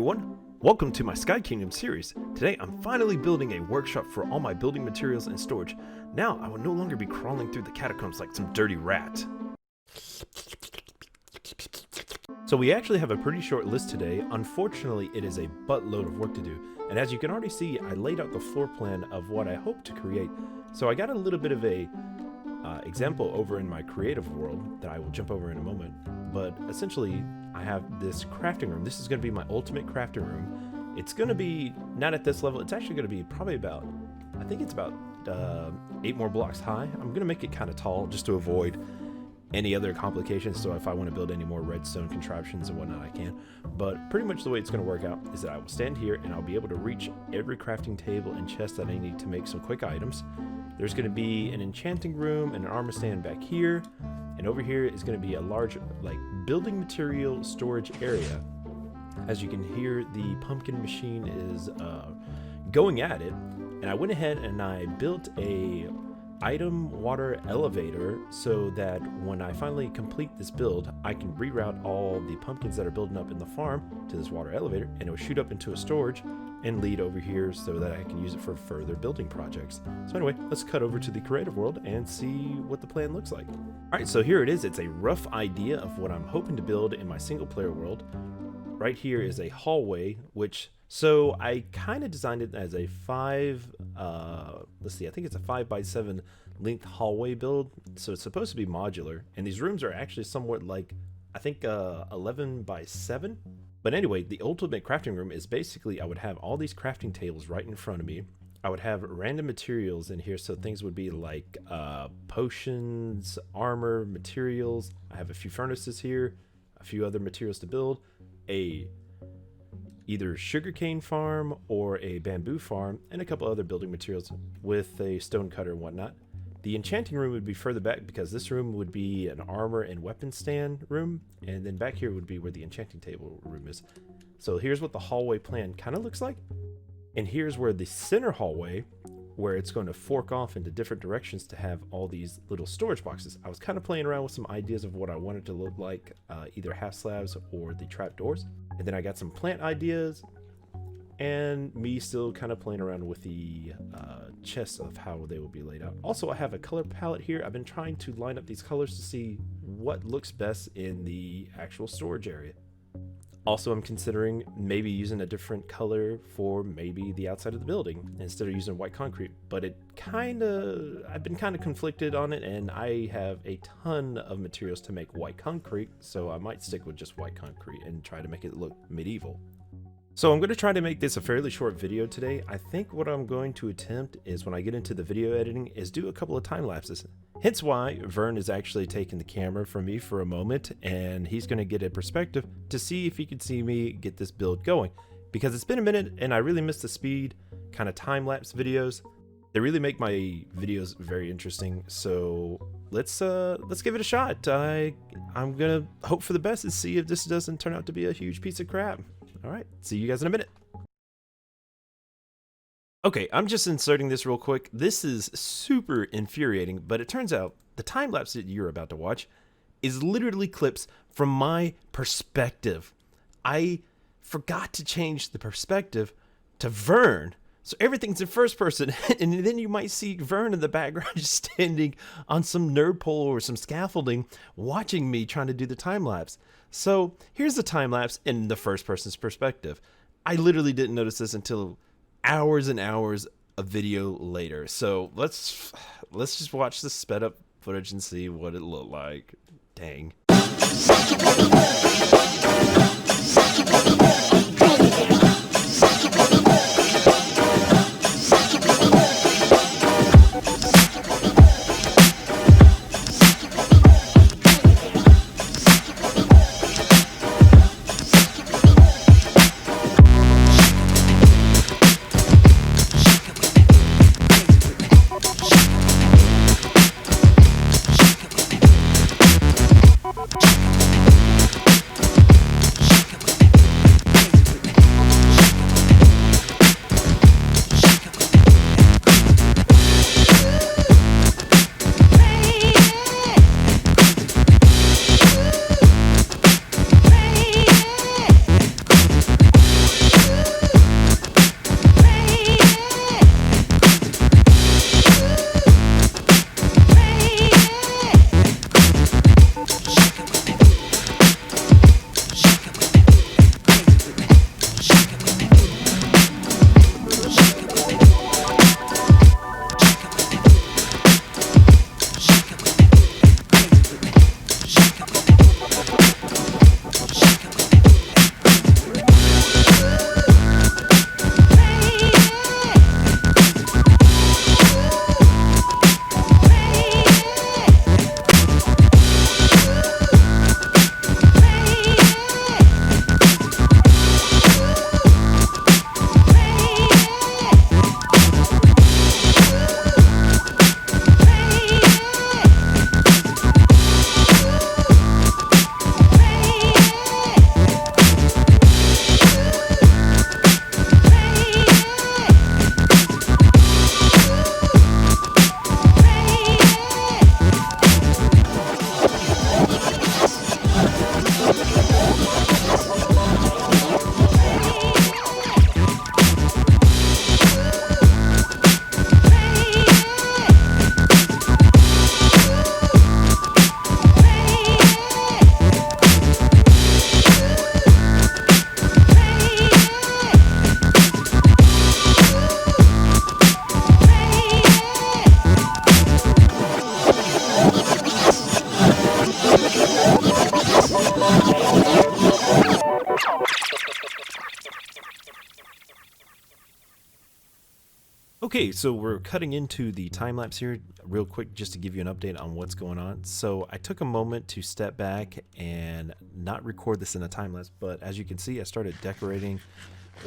everyone, welcome to my Sky Kingdom series. Today I'm finally building a workshop for all my building materials and storage. Now I will no longer be crawling through the catacombs like some dirty rat. So we actually have a pretty short list today. Unfortunately, it is a buttload of work to do. And as you can already see, I laid out the floor plan of what I hope to create. So I got a little bit of a example over in my creative world that I will jump over in a moment. But essentially, I have this crafting room. This is going to be my ultimate crafting room. It's going to be, not at this level, it's actually going to be probably about, I think it's about 8 more blocks high. I'm going to make it kind of tall just to avoid any other complications, so if I want to build any more redstone contraptions and whatnot, I can. But pretty much the way it's going to work out is that I will stand here and I'll be able to reach every crafting table and chest that I need to make some quick items. There's going to be an enchanting room and an armor stand back here, and over here is going to be a large like building material storage area. As you can hear, the pumpkin machine is going at it, and I went ahead and I built a item water elevator so that when I finally complete this build, I can reroute all the pumpkins that are building up in the farm to this water elevator, and it will shoot up into a storage and lead over here so that I can use it for further building projects. So anyway, let's cut over to the creative world and see what the plan looks like. Alright, so here it is. It's a rough idea of what I'm hoping to build in my single player world. Right here is a hallway, so I kind of designed it as a I think it's a 5x7 length hallway build. So it's supposed to be modular, and these rooms are actually somewhat like, I think 11x7. But anyway, the ultimate crafting room is basically, I would have all these crafting tables right in front of me. I would have random materials in here, so things would be like potions, armor, materials. I have a few furnaces here, a few other materials to build, either sugarcane farm or a bamboo farm, and a couple other building materials with a stone cutter and whatnot. The enchanting room would be further back because this room would be an armor and weapon stand room, and then back here would be where the enchanting table room is. So here's what the hallway plan kind of looks like, and here's where the center hallway, where it's going to fork off into different directions to have all these little storage boxes. I was kind of playing around with some ideas of what I wanted to look like, either half slabs or the trap doors. And then I got some plant ideas, and me still kind of playing around with the chests of how they will be laid out. Also, I have a color palette here. I've been trying to line up these colors to see what looks best in the actual storage area. Also, I'm considering maybe using a different color for maybe the outside of the building instead of using white concrete, but I've been kind of conflicted on it, and I have a ton of materials to make white concrete, so I might stick with just white concrete and try to make it look medieval. So I'm going to try to make this a fairly short video today. I think what I'm going to attempt is, when I get into the video editing, is do a couple of time lapses. Hence why Vern is actually taking the camera from me for a moment, and he's going to get a perspective to see if he can see me get this build going. Because it's been a minute and I really miss the speed kind of time-lapse videos. They really make my videos very interesting. So let's give it a shot. I'm going to hope for the best and see if this doesn't turn out to be a huge piece of crap. Alright, see you guys in a minute. Okay, I'm just inserting this real quick. This is super infuriating, but it turns out the time lapse that you're about to watch is literally clips from my perspective. I forgot to change the perspective to Vern, so everything's in first person, and then you might see Vern in the background just standing on some nerd pole or some scaffolding watching me trying to do the time lapse. So here's the time lapse in the first person's perspective. I literally didn't notice this until hours and hours of video later. So let's just watch the sped up footage and see what it looked like. Dang. Okay, so we're cutting into the time lapse here real quick just to give you an update on what's going on. So I took a moment to step back and not record this in a time lapse, but as you can see, I started decorating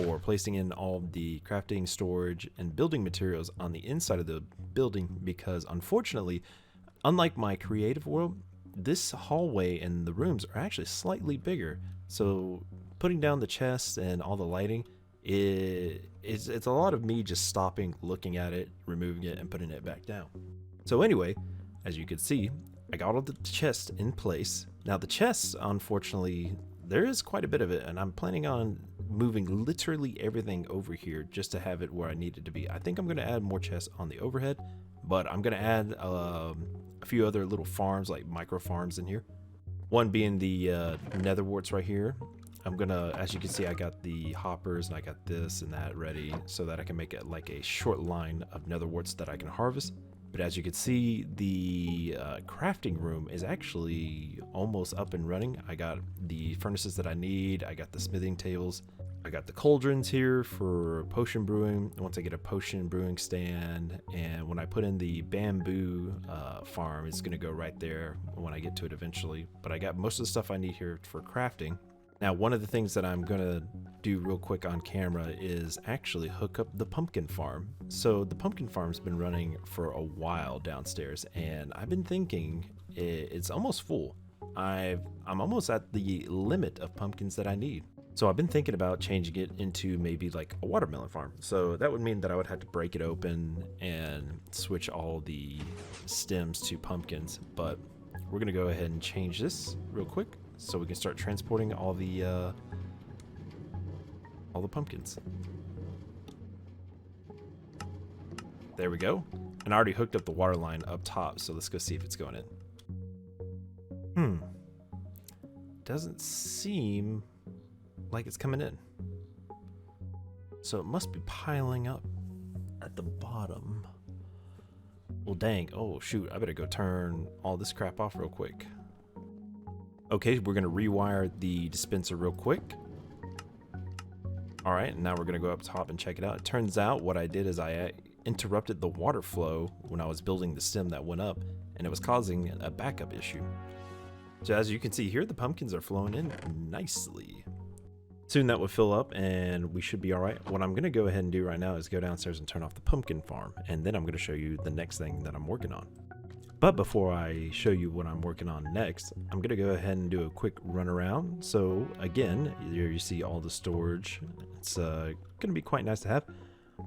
or placing in all the crafting, storage, and building materials on the inside of the building because unfortunately, unlike my creative world, this hallway and the rooms are actually slightly bigger. So putting down the chests and all the lighting, it's a lot of me just stopping, looking at it, removing it, and putting it back down. So anyway, as you can see, I got all the chests in place. Now the chests, unfortunately, there is quite a bit of it, and I'm planning on moving literally everything over here just to have it where I need it to be. I think I'm going to add more chests on the overhead, but I'm going to add a few other little farms, like micro farms in here. One being the nether warts right here. I'm gonna, as you can see, I got the hoppers and I got this and that ready so that I can make it like a short line of nether warts that I can harvest. But as you can see, the crafting room is actually almost up and running. I got the furnaces that I need. I got the smithing tables. I got the cauldrons here for potion brewing. Once I get a potion brewing stand, and when I put in the bamboo farm, it's gonna go right there when I get to it eventually. But I got most of the stuff I need here for crafting. Now, one of the things that I'm gonna do real quick on camera is actually hook up the pumpkin farm. So the pumpkin farm's been running for a while downstairs, and I've been thinking it's almost full. I'm almost at the limit of pumpkins that I need. So I've been thinking about changing it into maybe like a watermelon farm. So that would mean that I would have to break it open and switch all the stems to pumpkins. But we're gonna go ahead and change this real quick so we can start transporting all the pumpkins. There we go. And I already hooked up the water line up top, so let's go see if it's going in. Doesn't seem like it's coming in. So it must be piling up at the bottom. Well, dang. Oh, shoot. I better go turn all this crap off real quick. Okay, we're going to rewire the dispenser real quick. All right, now we're going to go up top and check it out. It turns out what I did is I interrupted the water flow when I was building the stem that went up, and it was causing a backup issue. So as you can see here, the pumpkins are flowing in nicely. Soon that will fill up and we should be all right. What I'm going to go ahead and do right now is go downstairs and turn off the pumpkin farm, and then I'm going to show you the next thing that I'm working on. But before I show you what I'm working on next, I'm going to go ahead and do a quick run around. So again, here you see all the storage. It's going to be quite nice to have.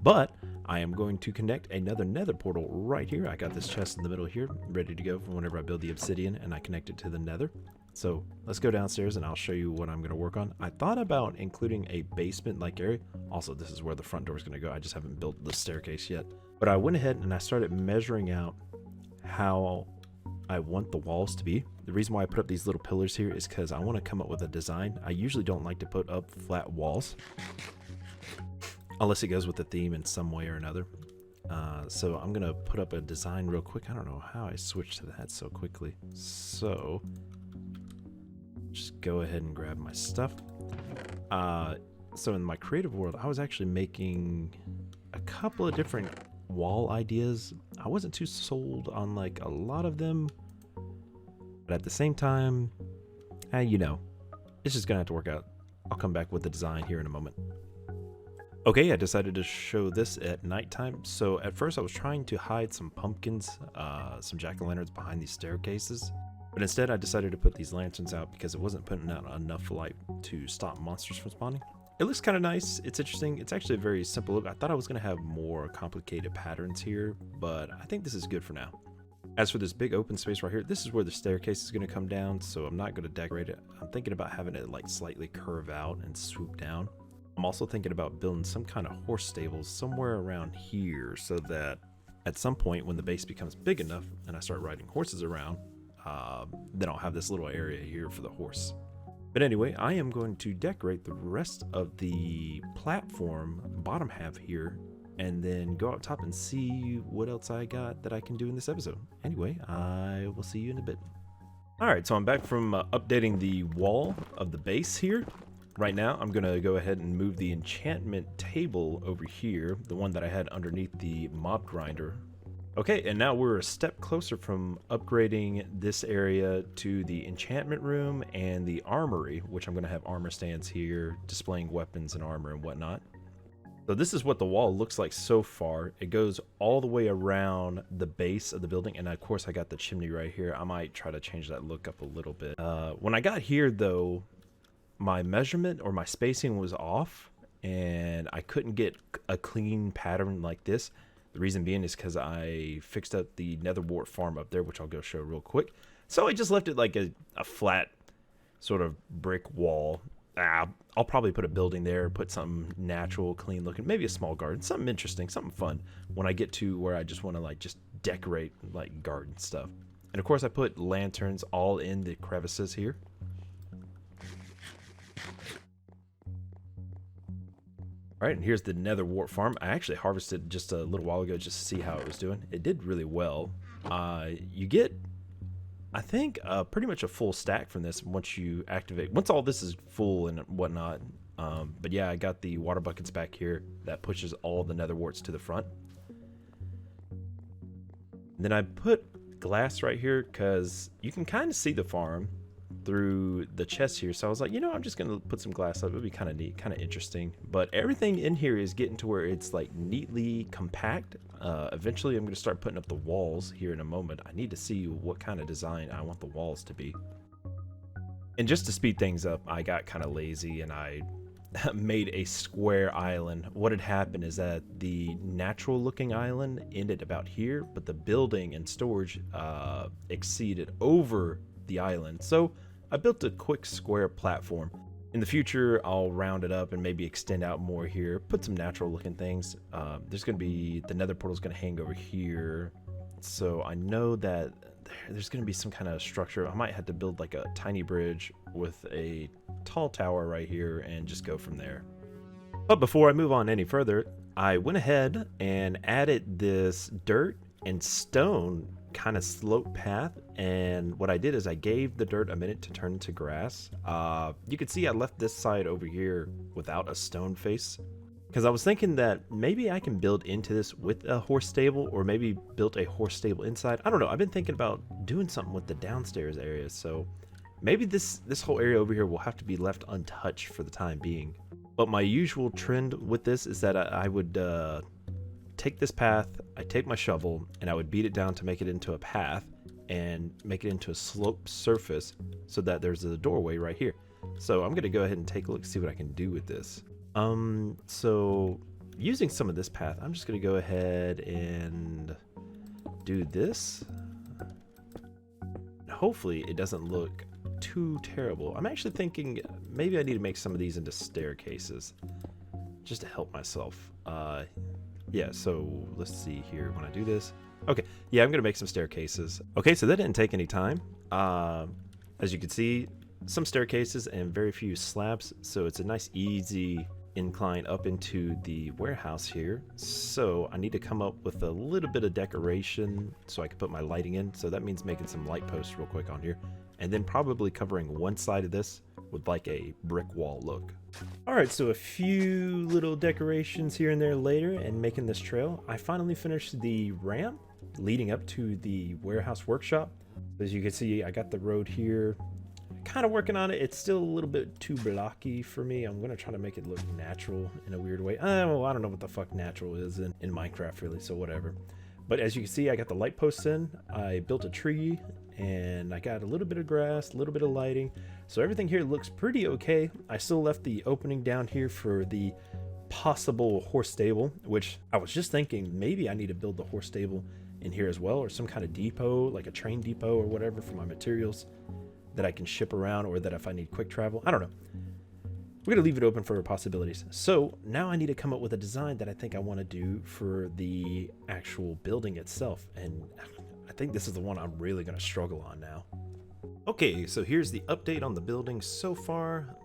But I am going to connect another nether portal right here. I got this chest in the middle here, ready to go for whenever I build the obsidian and I connect it to the nether. So let's go downstairs and I'll show you what I'm going to work on. I thought about including a basement-like area. Also, this is where the front door is going to go. I just haven't built the staircase yet. But I went ahead and I started measuring out how I want the walls to be. The reason why I put up these little pillars here is because I want to come up with a design. I usually don't like to put up flat walls unless it goes with the theme in some way or another. So I'm going to put up a design real quick. I don't know how I switched to that so quickly. So just go ahead and grab my stuff. So in my creative world, I was actually making a couple of different wall ideas. I wasn't too sold on like a lot of them, but at the same time, you know, it's just gonna have to work out. I'll come back with the design here in a moment. Okay, I decided to show this at nighttime. So at first I was trying to hide some pumpkins, some jack-o'-lanterns behind these staircases, but instead I decided to put these lanterns out because it wasn't putting out enough light to stop monsters from spawning. It looks kind of nice. It's interesting. It's actually a very simple look. I thought I was going to have more complicated patterns here, but I think this is good for now. As for this big open space right here, this is where the staircase is going to come down, so I'm not going to decorate it. I'm thinking about having it like slightly curve out and swoop down. I'm also thinking about building some kind of horse stables somewhere around here so that at some point when the base becomes big enough and I start riding horses around, then I'll have this little area here for the horse. But anyway, I am going to decorate the rest of the platform bottom half here and then go up top and see what else I got that I can do in this episode. Anyway, I will see you in a bit. All right, so I'm back from updating the wall of the base here. Right now, I'm going to go ahead and move the enchantment table over here, the one that I had underneath the mob grinder. Okay, and now we're a step closer from upgrading this area to the enchantment room and the armory, which I'm going to have armor stands here, displaying weapons and armor and whatnot. So this is what the wall looks like so far. It goes all the way around the base of the building, and of course I got the chimney right here. I might try to change that look up a little bit. When I got here, though, my measurement or my spacing was off, and I couldn't get a clean pattern like this. The reason being is because I fixed up the nether wart farm up there, which I'll go show real quick. So I just left it like a flat sort of brick wall. I'll probably put a building there, put something natural, clean looking, maybe a small garden, something interesting, something fun when I get to where I just want to like just decorate like garden stuff. And of course I put lanterns all in the crevices here. All right, and here's the nether wart farm. I actually harvested just a little while ago just to see how it was doing. It did really well. You get, I think, pretty much a full stack from this once you activate, once all this is full and whatnot. But yeah, I got the water buckets back here that pushes all the nether warts to the front. And then I put glass right here because you can kind of see the farm through the chest here. So I was like, you know, I'm just gonna put some glass up. It would be kind of neat, kind of interesting. But everything in here is getting to where it's like neatly compact. Eventually I'm gonna start putting up the walls here in a moment. I need to see what kind of design I want the walls to be. And just to speed things up, I got kind of lazy and I made a square island. What had happened is that the natural looking island ended about here, but the building and storage exceeded over the island. So I built a quick square platform. In the future, I'll round it up and maybe extend out more here, put some natural looking things. There's going to be, the nether portal is going to hang over here. So I know that there's going to be some kind of structure. I might have to build like a tiny bridge with a tall tower right here and just go from there. But before I move on any further, I went ahead and added this dirt and stone kind of slope path, and what I did is I gave the dirt a minute to turn into grass. You can see I left this side over here without a stone face because I was thinking that maybe I can build into this with a horse stable, or maybe build a horse stable inside. I don't know. I've been thinking about doing something with the downstairs area, so maybe this whole area over here will have to be left untouched for the time being. But my usual trend with this is that I would take this path, I take my shovel, and I would beat it down to make it into a path and make it into a sloped surface so that there's a doorway right here. So I'm going to go ahead and take a look, see what I can do with this. So using some of this path, I'm just going to go ahead and do this. Hopefully it doesn't look too terrible. I'm actually thinking maybe I need to make some of these into staircases just to help myself. Yeah, so let's see here when I do this. Okay, yeah, I'm gonna make some staircases. Okay, so that didn't take any time. As you can see, some staircases and very few slabs, so it's a nice easy incline up into the warehouse here. So I need to come up with a little bit of decoration so I can put my lighting in. So that means making some light posts real quick on here, and then probably covering one side of this with like a brick wall look. All right, so a few little decorations here and there later, and making this trail, I finally finished the ramp leading up to the warehouse workshop. As you can see, I got the road here, kind of working on it. It's still a little bit too blocky for me. I'm gonna try to make it look natural in a weird way. Well, I don't know what the fuck natural is in Minecraft really, so whatever. But as you can see, I got the light posts in, I built a tree, and I got a little bit of grass, a little bit of lighting. So everything here looks pretty okay. I still left the opening down here for the possible horse stable, which I was just thinking maybe I need to build the horse stable in here as well, or some kind of depot, like a train depot or whatever for my materials that I can ship around, or that if I need quick travel, I don't know. We're gonna leave it open for possibilities. So now I need to come up with a design that I think I want to do for the actual building itself, and I think this is the one I'm really gonna struggle on now. Okay, so here's the update on the building so far.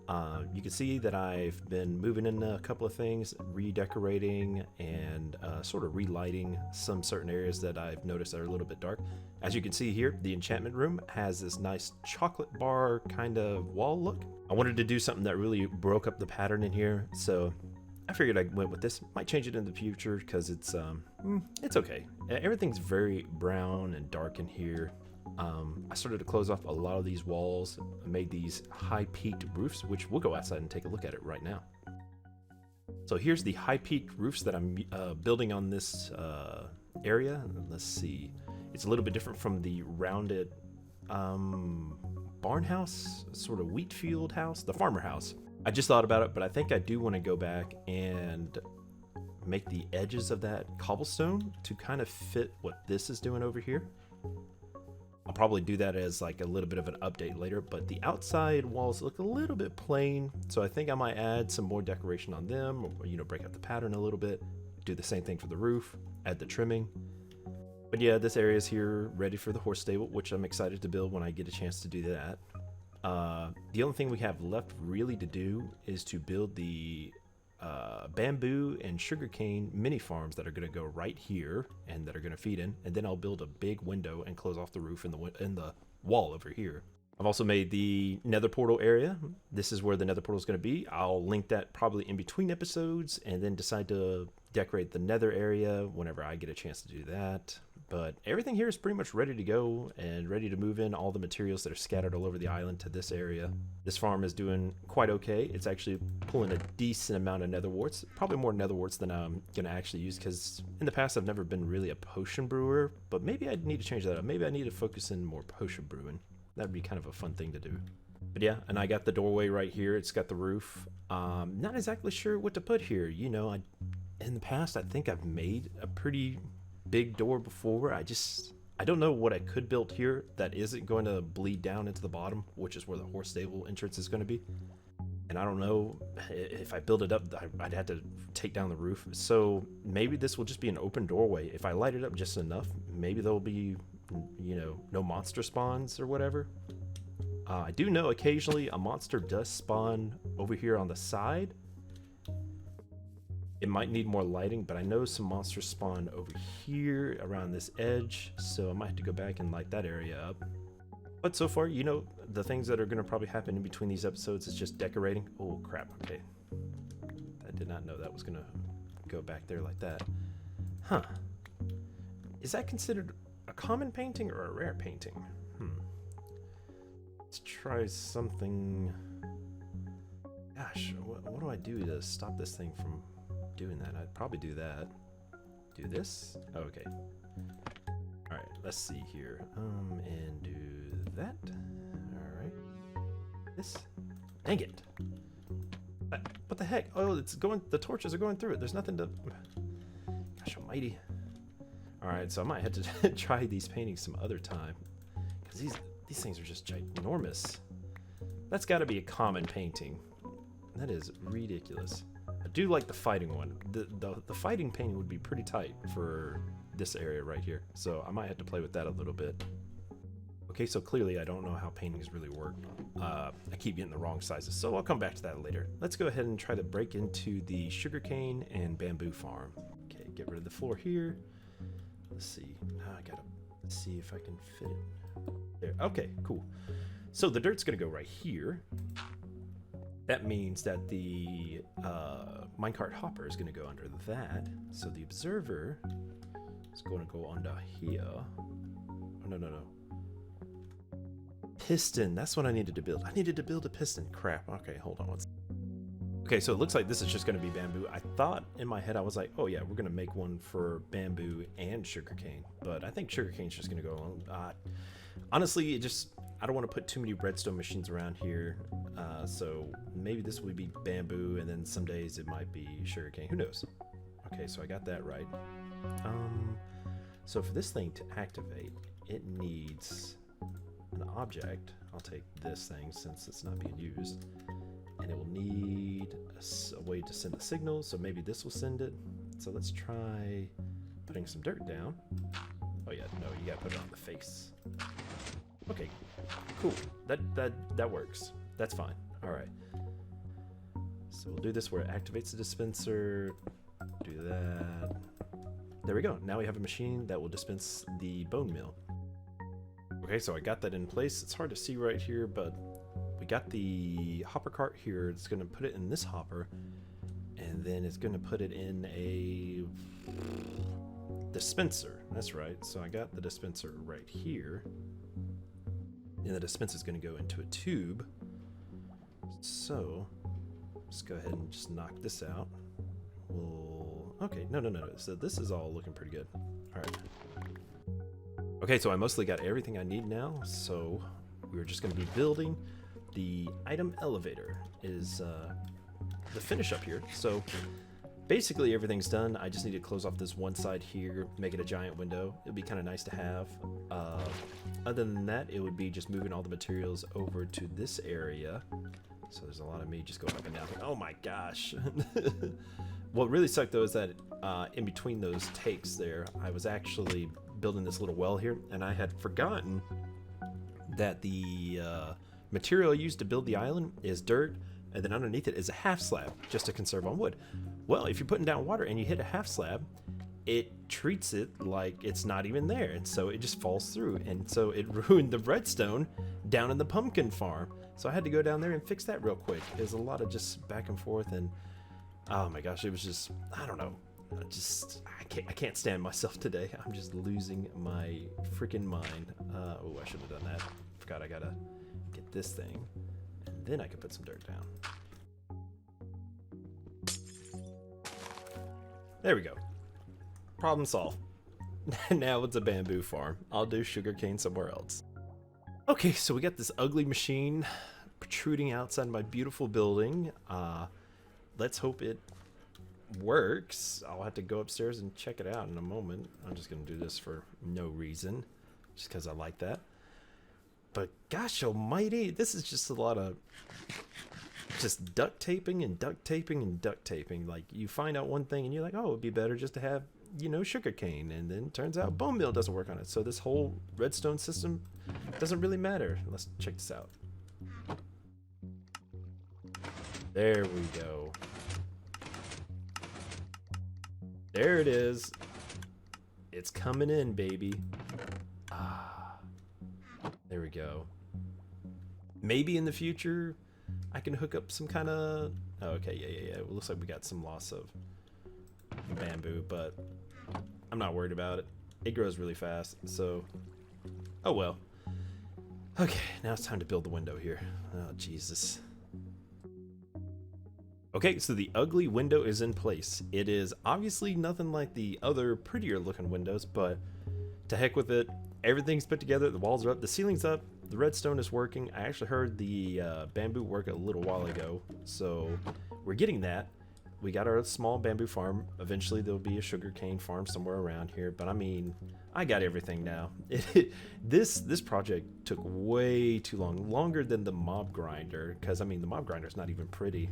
You can see that I've been moving in a couple of things, redecorating and sort of relighting some certain areas that I've noticed are a little bit dark. As you can see here, the enchantment room has this nice chocolate bar kind of wall look. I wanted to do something that really broke up the pattern in here, so I figured I went with this. Might change it in the future because it's okay. Everything's very brown and dark in here. I started to close off a lot of these walls. I made these high-peaked roofs, which we'll go outside and take a look at it right now. So here's the high-peaked roofs that I'm building on this area. Let's see. It's a little bit different from the rounded barn house, sort of wheat field house, the farmer house. I just thought about it, but I think I do want to go back and make the edges of that cobblestone to kind of fit what this is doing over here. I'll probably do that as like a little bit of an update later, but the outside walls look a little bit plain, so I think I might add some more decoration on them, or, you know, break up the pattern a little bit, do the same thing for the roof, add the trimming. But yeah, this area is here ready for the horse stable, which I'm excited to build when I get a chance to do that. The only thing we have left really to do is to build the bamboo and sugarcane mini farms that are going to go right here and that are going to feed in, and then I'll build a big window and close off the roof in the wall over here. I've also made the nether portal area. This is where the nether portal is going to be. I'll link that probably in between episodes and then decide to decorate the nether area whenever I get a chance to do that. But everything here is pretty much ready to go and ready to move in all the materials that are scattered all over the island to this area. This farm is doing quite okay. It's actually pulling a decent amount of nether warts, probably more nether warts than I'm going to actually use, because in the past I've never been really a potion brewer, but maybe I need to change that up. Maybe I need to focus in more potion brewing. That'd be kind of a fun thing to do. But yeah, and I got the doorway right here. It's got the roof. Not exactly sure what to put here. You know, in the past I think I've made a pretty big door before. I don't know what I could build here that isn't going to bleed down into the bottom, which is where the horse stable entrance is going to be. And I don't know if I build it up, I'd have to take down the roof. So maybe this will just be an open doorway. If I light it up just enough, maybe there'll be, you know, no monster spawns or whatever. I do know occasionally a monster does spawn over here on the side. It might need more lighting, but I know some monsters spawn over here around this edge, so I might have to go back and light that area up. But so far, you know, the things that are going to probably happen in between these episodes is just decorating. Oh crap, okay. I did not know that was going to go back there like that. Huh. Is that considered a common painting or a rare painting? Let's try something. Gosh, what do I do to stop this thing from doing that? I'd probably do that. Do this? Oh, okay. All right, let's see here. And do that. All right. This. Dang it. What the heck? Oh, it's going. The torches are going through it. There's nothing to. Gosh almighty. All right, so I might have to try these paintings some other time, because these things are just ginormous. That's got to be a common painting. That is ridiculous. I do like the fighting one. The fighting painting would be pretty tight for this area right here. So I might have to play with that a little bit. Okay, so clearly I don't know how paintings really work. I keep getting the wrong sizes, so I'll come back to that later. Let's go ahead and try to break into the sugarcane and bamboo farm. Okay, get rid of the floor here. Let's see. Now I gotta see if I can fit it. There. Okay, cool. So the dirt's gonna go right here. That means that the minecart hopper is going to go under that. So the observer is going to go under here. Oh, no. Piston. That's what I needed to build. I needed to build a piston. Crap. Okay, hold on. Okay, so it looks like this is just going to be bamboo. I thought in my head, I was like, oh yeah, we're going to make one for bamboo and sugarcane. But I think sugarcane's just going to go on. Honestly, I don't want to put too many redstone machines around here, so maybe this will be bamboo, and then some days it might be sugarcane. Who knows? Okay, so I got that right. So for this thing to activate, it needs an object. I'll take this thing since it's not being used, and it will need a way to send a signal. So maybe this will send it. So let's try putting some dirt down. Oh yeah, no, you gotta put it on the face. Okay, cool. That works. That's fine. All right. So we'll do this where it activates the dispenser. Do that. There we go. Now we have a machine that will dispense the bone meal. Okay, so I got that in place. It's hard to see right here, but we got the hopper cart here. It's going to put it in this hopper, and then it's going to put it in a dispenser. That's right. So I got the dispenser right here, and the dispenser is going to go into a tube. So let's go ahead and just knock this out. Okay, no. So this is all looking pretty good. All right. Okay, so I mostly got everything I need now. So we're just going to be building the item elevator. Is the finish up here. So basically everything's done. I just need to close off this one side here, make it a giant window. It'd be kind of nice to have. Other than that, it would be just moving all the materials over to this area. So there's a lot of me just going up and down. Oh my gosh. What really sucked though is that in between those takes there, I was actually building this little well here, and I had forgotten that the material used to build the island is dirt, and then underneath it is a half slab just to conserve on wood. Well, if you're putting down water and you hit a half slab, it treats it like it's not even there, and so it just falls through, and so it ruined the redstone down in the pumpkin farm. So I had to go down there and fix that real quick. There's a lot of just back and forth, and oh my gosh, it was just, I don't know. I can't stand myself today. I'm just losing my freaking mind. Oh, I should have done that. Forgot I gotta get this thing, and then I can put some dirt down. There we go. Problem solved. Now it's a bamboo farm. I'll do sugarcane somewhere else. Okay, so we got this ugly machine protruding outside my beautiful building. Let's hope it works. I'll have to go upstairs and check it out in a moment. I'm just gonna do this for no reason, just because I like that. But gosh almighty, this is just a lot of just duct taping and duct taping and duct taping. Like, you find out one thing and you're like, oh, it'd be better just to have, you know, sugarcane, and then turns out bone meal doesn't work on it. So this whole redstone system doesn't really matter. Let's check this out. There we go. There it is. It's coming in, baby. There we go. Maybe in the future I can hook up some kind of... Oh, okay, yeah. It looks like we got some loss of bamboo, but I'm not worried about it. It grows really fast, so... Oh well. Okay, now it's time to build the window here. Oh, Jesus. Okay, so the ugly window is in place. It is obviously nothing like the other prettier looking windows, but to heck with it. Everything's put together, the walls are up, the ceiling's up, the redstone is working. I actually heard the bamboo work a little while ago, so we're getting that. We got our small bamboo farm. Eventually there'll be a sugarcane farm somewhere around here, but I mean, I got everything now. This project took way too long, longer than the mob grinder, because I mean, the mob grinder is not even pretty.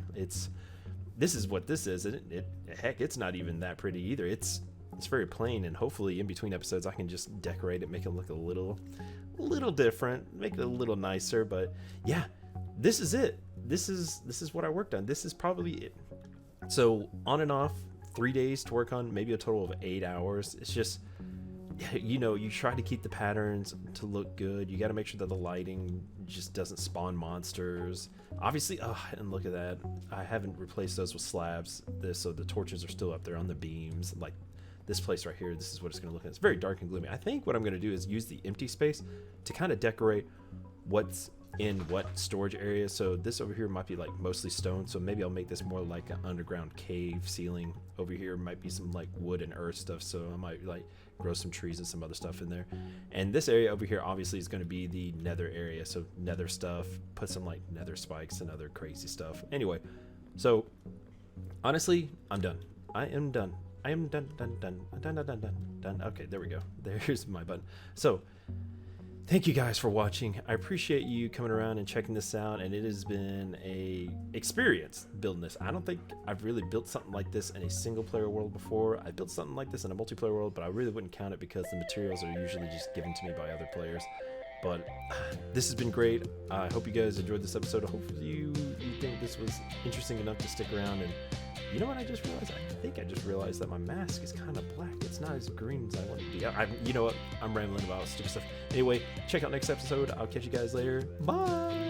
This is what this is. Heck, it's not even that pretty either. It's very plain, and hopefully in between episodes I can just decorate it, make it look a little different, make it a little nicer. But yeah, this is it. This is what I worked on. This is probably it. So on and off, 3 days to work on, maybe a total of 8 hours. It's just, you know, you try to keep the patterns to look good. You got to make sure that the lighting just doesn't spawn monsters. Obviously, and look at that. I haven't replaced those with slabs. So the torches are still up there on the beams. Like this place right here, this is what it's going to look like. It's very dark and gloomy. I think what I'm going to do is use the empty space to kind of decorate what's in what storage area. So this over here might be like mostly stone, so maybe I'll make this more like an underground cave ceiling. Over here might be some like wood and earth stuff, so I might like grow some trees and some other stuff in there. And this area over here obviously is going to be the nether area, so nether stuff, put some like nether spikes and other crazy stuff. Anyway, so honestly, I'm done. I am done. I am done. Okay, there we go. There's my button. So thank you guys for watching. I appreciate you coming around and checking this out, and it has been a experience building this. I don't think I've really built something like this in a single player world before. I built something like this in a multiplayer world, but I really wouldn't count it because the materials are usually just given to me by other players. But this has been great. I hope you guys enjoyed this episode. Hopefully you think this was interesting enough to stick around. And you know what I just realized? I think I just realized that my mask is kind of black. It's not as green as I want it to be. You know what? I'm rambling about stupid stuff. Anyway, check out next episode. I'll catch you guys later. Bye!